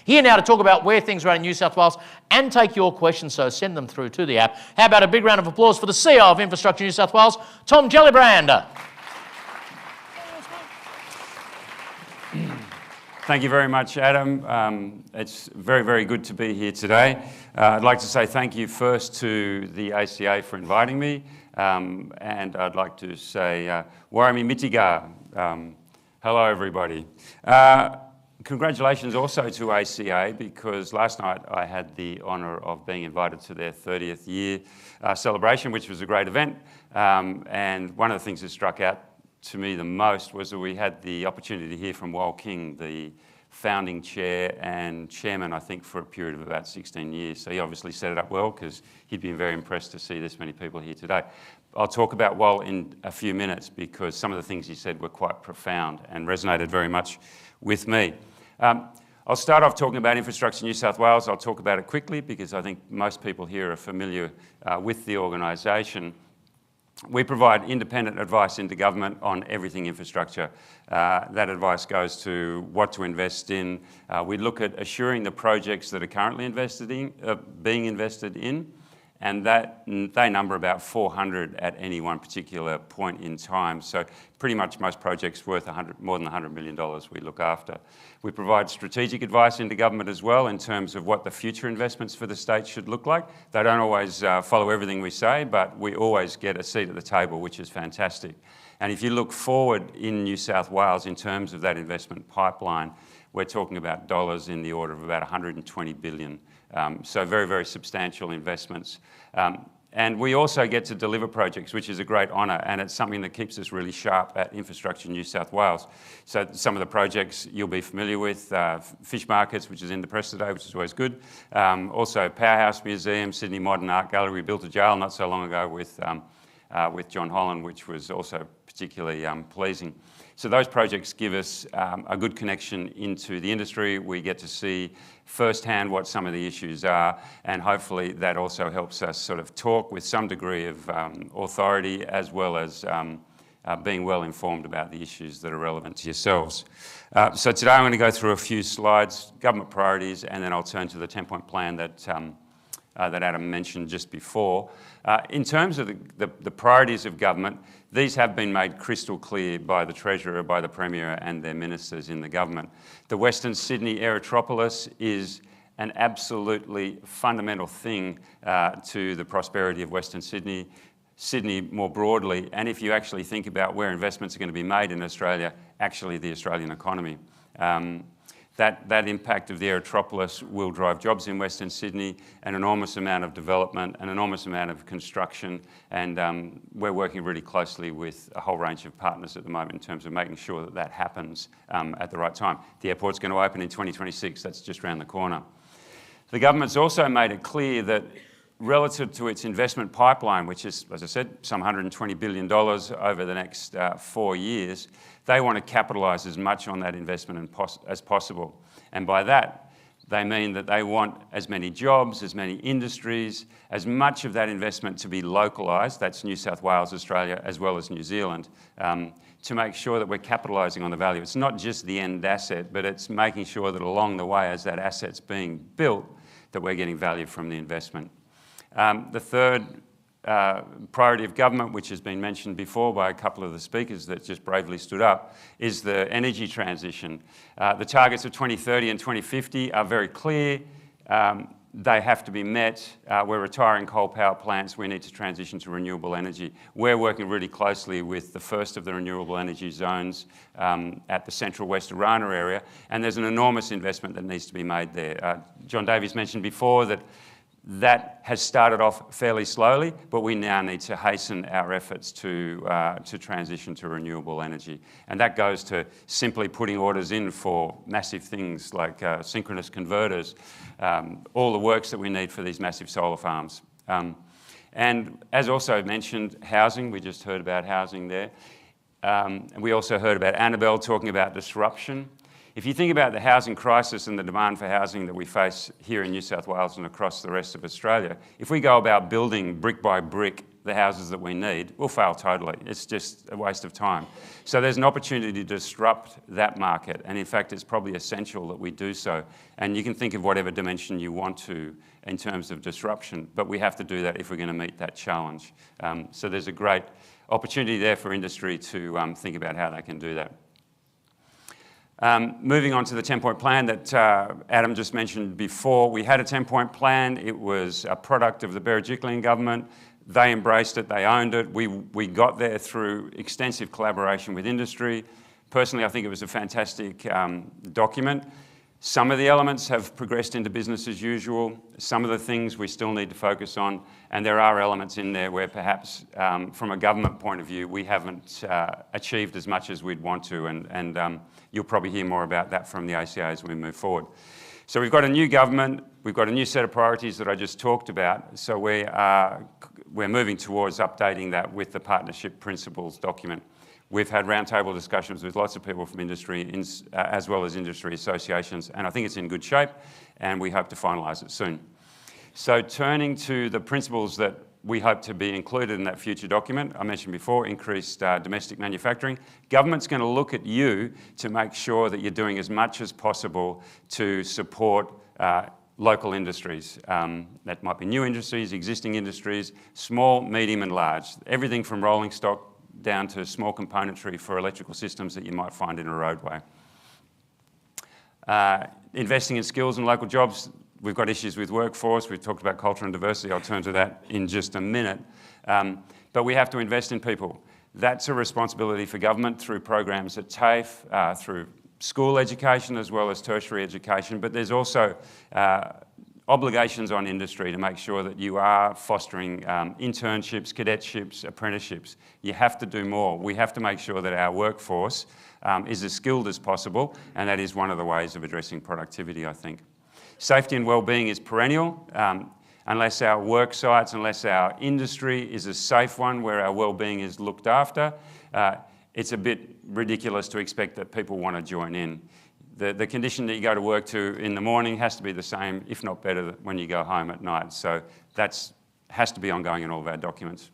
here now to talk about where things are at in New South Wales and take your questions, so send them through to the app. How about a big round of applause for the CEO of Infrastructure New South Wales, Tom Gellibrand. Thank you very much, Adam. It's very, very good to be here today. I'd like to say thank you first to the ACA for inviting me, and I'd like to say Warami Mitiga. Hello, everybody. Congratulations also to ACA, because last night I had the honour of being invited to their 30th year celebration, which was a great event. And one of the things that struck out to me the most was that we had the opportunity to hear from Wal King, the founding chair and chairman, I think, for a period of about 16 years. So he obviously set it up well, because he'd been very impressed to see this many people here today. I'll talk about Wal in a few minutes, because some of the things he said were quite profound and resonated very much with me. I'll start off talking about Infrastructure New South Wales. I'll talk about it quickly, because I think most people here are familiar with the organisation. We provide independent advice into government on everything infrastructure. That advice goes to what to invest in. We look at assuring the projects that are currently being invested in, and they number about 400 at any one particular point in time. So pretty much most projects worth more than $100 million we look after. We provide strategic advice into government as well in terms of what the future investments for the state should look like. They don't always follow everything we say, but we always get a seat at the table, which is fantastic. And if you look forward in New South Wales in terms of that investment pipeline, we're talking about dollars in the order of about 120 billion. So very, very substantial investments. And we also get to deliver projects, which is a great honour, and it's something that keeps us really sharp at Infrastructure New South Wales. So some of the projects you'll be familiar with, fish markets, which is in the press today, which is always good. Also Powerhouse Museum, Sydney Modern Art Gallery, built a jail not so long ago with John Holland, which was also particularly pleasing. So those projects give us a good connection into the industry. We get to see firsthand what some of the issues are, and hopefully that also helps us sort of talk with some degree of authority, as well as being well informed about the issues that are relevant to yourselves. So today I'm going to go through a few slides, government priorities, and then I'll turn to the 10-point plan that Adam mentioned just before. In terms of the priorities of government, these have been made crystal clear by the Treasurer, by the Premier and their ministers in the government. The Western Sydney Aerotropolis is an absolutely fundamental thing to the prosperity of Western Sydney, Sydney more broadly, and if you actually think about where investments are going to be made in Australia, actually the Australian economy. That impact of the Aerotropolis will drive jobs in Western Sydney, an enormous amount of development, an enormous amount of construction, and we're working really closely with a whole range of partners at the moment in terms of making sure that that happens at the right time. The airport's going to open in 2026, that's just around the corner. The government's also made it clear that relative to its investment pipeline, which is, as I said, some $120 billion over the next 4 years, they want to capitalise as much on that investment as possible. And by that, they mean that they want as many jobs, as many industries, as much of that investment to be localised, that's New South Wales, Australia, as well as New Zealand, to make sure that we're capitalising on the value. It's not just the end asset, but it's making sure that along the way, as that asset's being built, that we're getting value from the investment. The third priority of government, which has been mentioned before by a couple of the speakers that just bravely stood up, is the energy transition. The targets of 2030 and 2050 are very clear. They have to be met. We're retiring coal power plants. We need to transition to renewable energy. We're working really closely with the first of the renewable energy zones at the central West Arana area, and there's an enormous investment that needs to be made there. John Davies mentioned before that has started off fairly slowly, but we now need to hasten our efforts to transition to renewable energy. And that goes to simply putting orders in for massive things like synchronous converters, all the works that we need for these massive solar farms. And as also mentioned, housing, we just heard about housing there. And we also heard about Annabelle talking about disruption. If you think about the housing crisis and the demand for housing that we face here in New South Wales and across the rest of Australia, if we go about building brick by brick the houses that we need, we'll fail totally. It's just a waste of time. So there's an opportunity to disrupt that market, and in fact it's probably essential that we do so. And you can think of whatever dimension you want to in terms of disruption, but we have to do that if we're going to meet that challenge. So there's a great opportunity there for industry to think about how they can do that. Moving on to the 10-point plan that Adam just mentioned before. We had a 10-point plan. It was a product of the Berejiklian government. They embraced it, they owned it. We got there through extensive collaboration with industry. Personally, I think it was a fantastic document. Some of the elements have progressed into business as usual. Some of the things we still need to focus on, and there are elements in there where perhaps from a government point of view, we haven't achieved as much as we'd want to, and you'll probably hear more about that from the ACA as we move forward. So we've got a new government, we've got a new set of priorities that I just talked about, so we're moving towards updating that with the partnership principles document. We've had roundtable discussions with lots of people from industry, as well as industry associations, and I think it's in good shape, and we hope to finalise it soon. So turning to the principles that we hope to be included in that future document, I mentioned before, increased domestic manufacturing. Government's going to look at you to make sure that you're doing as much as possible to support local industries. That might be new industries, existing industries, small, medium and large. Everything from rolling stock down to small componentry for electrical systems that you might find in a roadway. Investing in skills and local jobs. We've got issues with workforce. We've talked about culture and diversity. I'll turn to that in just a minute. But we have to invest in people. That's a responsibility for government through programs at TAFE, through school education as well as tertiary education. But there's also obligations on industry to make sure that you are fostering internships, cadetships, apprenticeships. You have to do more. We have to make sure that our workforce is as skilled as possible, and that is one of the ways of addressing productivity, I think. Safety and well-being is perennial. Unless our work sites, unless our industry is a safe one where our well-being is looked after, it's a bit ridiculous to expect that people want to join in. The condition that you go to work to in the morning has to be the same, if not better, when you go home at night. So that has to be ongoing in all of our documents.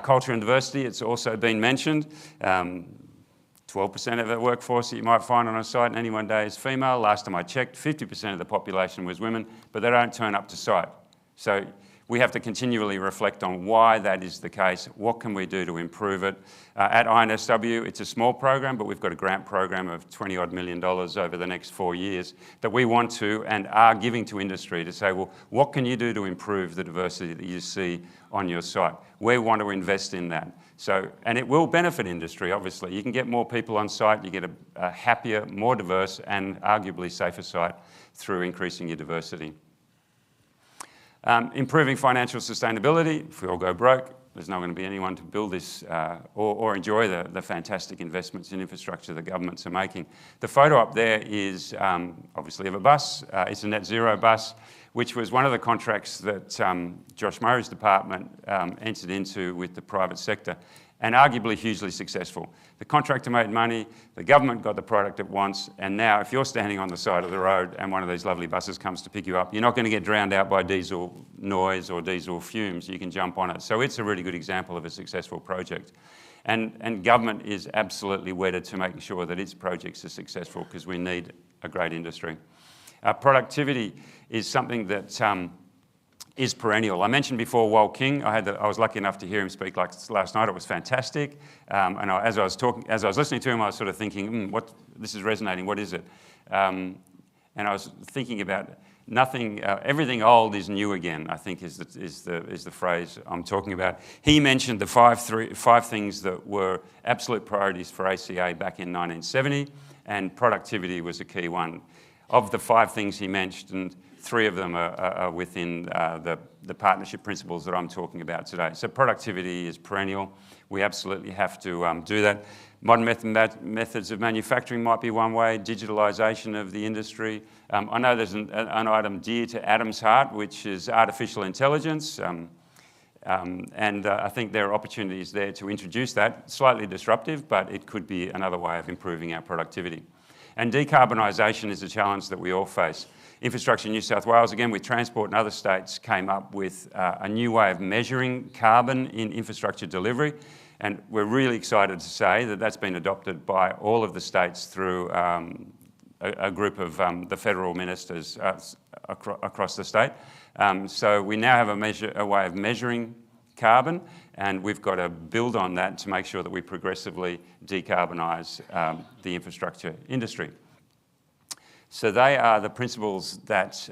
Culture and diversity, it's also been mentioned. 12% of the workforce that you might find on a site in any one day is female. Last time I checked, 50% of the population was women, but they don't turn up to site. So we have to continually reflect on why that is the case. What can we do to improve it? At NSW, it's a small program, but we've got a grant program of $20-odd million over the next 4 years that we want to and are giving to industry to say, well, what can you do to improve the diversity that you see on your site? We want to invest in that. So, and it will benefit industry, obviously. You can get more people on site, you get a happier, more diverse and arguably safer site through increasing your diversity. Improving financial sustainability. If we all go broke, there's not going to be anyone to build this or enjoy the fantastic investments in infrastructure the governments are making. The photo up there is obviously of a bus. It's a net zero bus, which was one of the contracts that Josh Murray's department entered into with the private sector, and arguably hugely successful. The contractor made money, the government got the product it wants, and now if you're standing on the side of the road and one of these lovely buses comes to pick you up, you're not going to get drowned out by diesel noise or diesel fumes. You can jump on it. So it's a really good example of a successful project. And government is absolutely wedded to making sure that its projects are successful because we need a great industry. Productivity is something that is perennial. I mentioned before Wal King. I was lucky enough to hear him speak last night. It was fantastic. And as I was listening to him, I was sort of thinking, this is resonating. What is it? And I was thinking about everything old is new again, I think is the phrase I'm talking about. He mentioned the five things that were absolute priorities for ACA back in 1970, and productivity was a key one. Of the 5 things he mentioned, 3 of them are within the partnership principles that I'm talking about today. So productivity is perennial. We absolutely have to do that. Modern methods of manufacturing might be one way, digitalisation of the industry. I know there's an item dear to Adam's heart, which is artificial intelligence. And I think there are opportunities there to introduce that. Slightly disruptive, but it could be another way of improving our productivity. And decarbonisation is a challenge that we all face. Infrastructure New South Wales, again with Transport and other states, came up with a new way of measuring carbon in infrastructure delivery. And we're really excited to say that that's been adopted by all of the states through a group of the federal ministers across the state. So we now have a way of measuring carbon, and we've got to build on that to make sure that we progressively decarbonise the infrastructure industry. So they are the principles that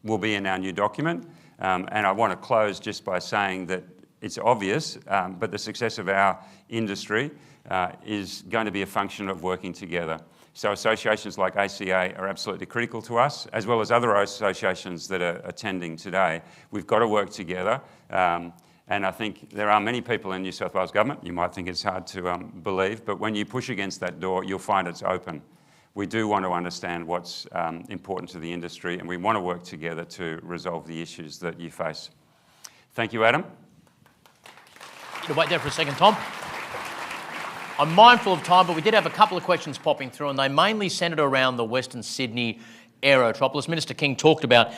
will be in our new document. And I want to close just by saying that it's obvious, but the success of our industry is going to be a function of working together. So associations like ACA are absolutely critical to us, as well as other associations that are attending today. We've got to work together. And I think there are many people in New South Wales Government, you might think it's hard to believe, but when you push against that door, you'll find it's open. We do want to understand what's important to the industry, and we want to work together to resolve the issues that you face. Thank you, Adam. You wait there for a second, Tom. I'm mindful of time, but we did have a couple of questions popping through, and they mainly centred around the Western Sydney Aerotropolis. Minister King talked about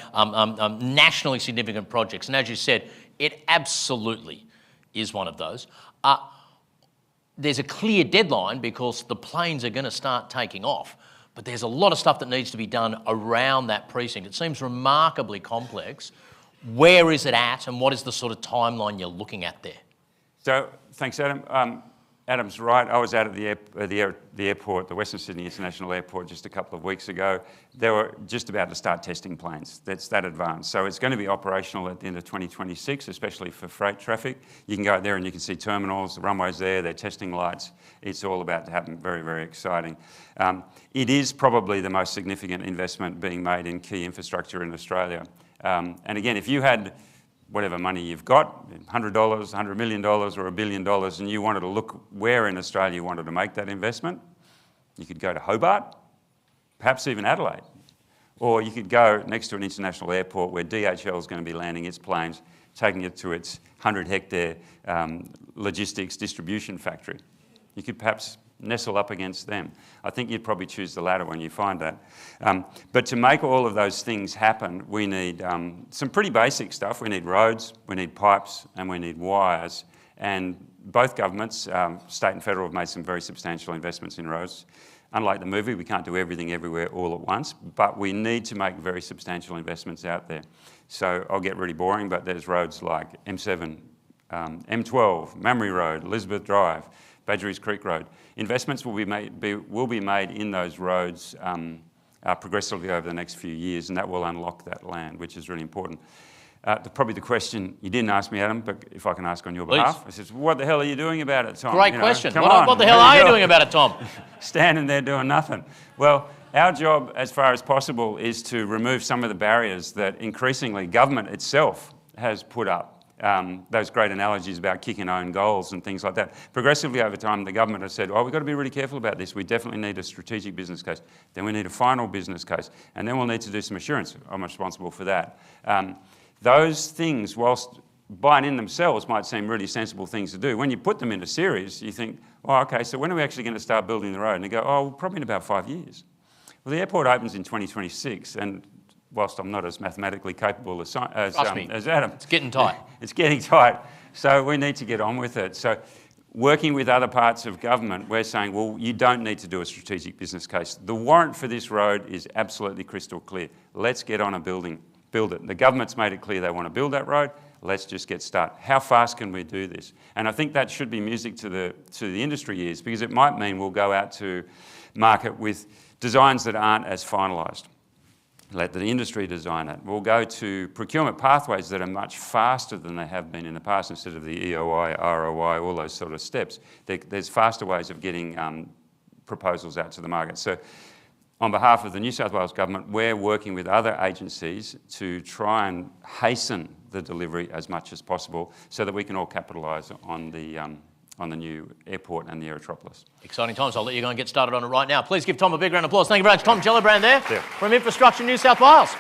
nationally significant projects, and as you said, it absolutely is one of those. There's a clear deadline because the planes are going to start taking off, but there's a lot of stuff that needs to be done around that precinct. It seems remarkably complex. Where is it at, and what is the sort of timeline you're looking at there? So, thanks, Adam. Adam's right. I was out at the airport, the Western Sydney International Airport, just a couple of weeks ago. They were just about to start testing planes. That's that advanced. So it's going to be operational at the end of 2026, especially for freight traffic. You can go out there and you can see terminals, the runways there, they're testing lights. It's all about to happen. Very, very exciting. It is probably the most significant investment being made in key infrastructure in Australia. And again, if you had whatever money you've got, $100, $100 million or $1 billion, and you wanted to look where in Australia you wanted to make that investment, you could go to Hobart, perhaps even Adelaide. Or you could go next to an international airport where DHL is going to be landing its planes, taking it to its 100-hectare logistics distribution factory. You could perhaps nestle up against them. I think you'd probably choose the latter when you find that. But to make all of those things happen, we need some pretty basic stuff. We need roads, we need pipes, and we need wires. And both governments, state and federal, have made some very substantial investments in roads. Unlike the movie, we can't do everything everywhere all at once, but we need to make very substantial investments out there. So I'll get really boring, but there's roads like M7, M12, Mamre Road, Elizabeth Drive, Badgerys Creek Road. Investments will be made in those roads progressively over the next few years, and that will unlock that land, which is really important. Probably the question you didn't ask me, Adam, but if I can ask on your behalf, I said, what the hell are you doing about it, Tom? Great question. What the hell are you doing about it, Tom? Standing there doing nothing. Well, our job, as far as possible, is to remove some of the barriers that increasingly government itself has put up. Those great analogies about kicking own goals and things like that. Progressively over time, the government has said, oh, we've got to be really careful about this. We definitely need a strategic business case. Then we need a final business case. And then we'll need to do some assurance. I'm responsible for that. Those things, whilst by and in themselves might seem really sensible things to do, when you put them into series, you think, oh, okay, so when are we actually going to start building the road? And you go, oh, probably in about 5 years. Well, the airport opens in 2026, and whilst I'm not as mathematically capable as Adam. It's getting tight. It's getting tight. So we need to get on with it. So working with other parts of government, we're saying, well, you don't need to do a strategic business case. The warrant for this road is absolutely crystal clear. Let's get on a build it. The government's made it clear they want to build that road. Let's just get started. How fast can we do this? And I think that should be music to the industry ears, because it might mean we'll go out to market with designs that aren't as finalised. Let the industry design it. We'll go to procurement pathways that are much faster than they have been in the past, instead of the EOI, ROI, all those sort of steps. There's faster ways of getting proposals out to the market. So on behalf of the New South Wales Government, we're working with other agencies to try and hasten the delivery as much as possible so that we can all capitalise on the new airport and the Aerotropolis. Exciting times. I'll let you go and get started on it right now. Please give Tom a big round of applause. Thank you very much. Tom Gellibrand there from Infrastructure New South Wales.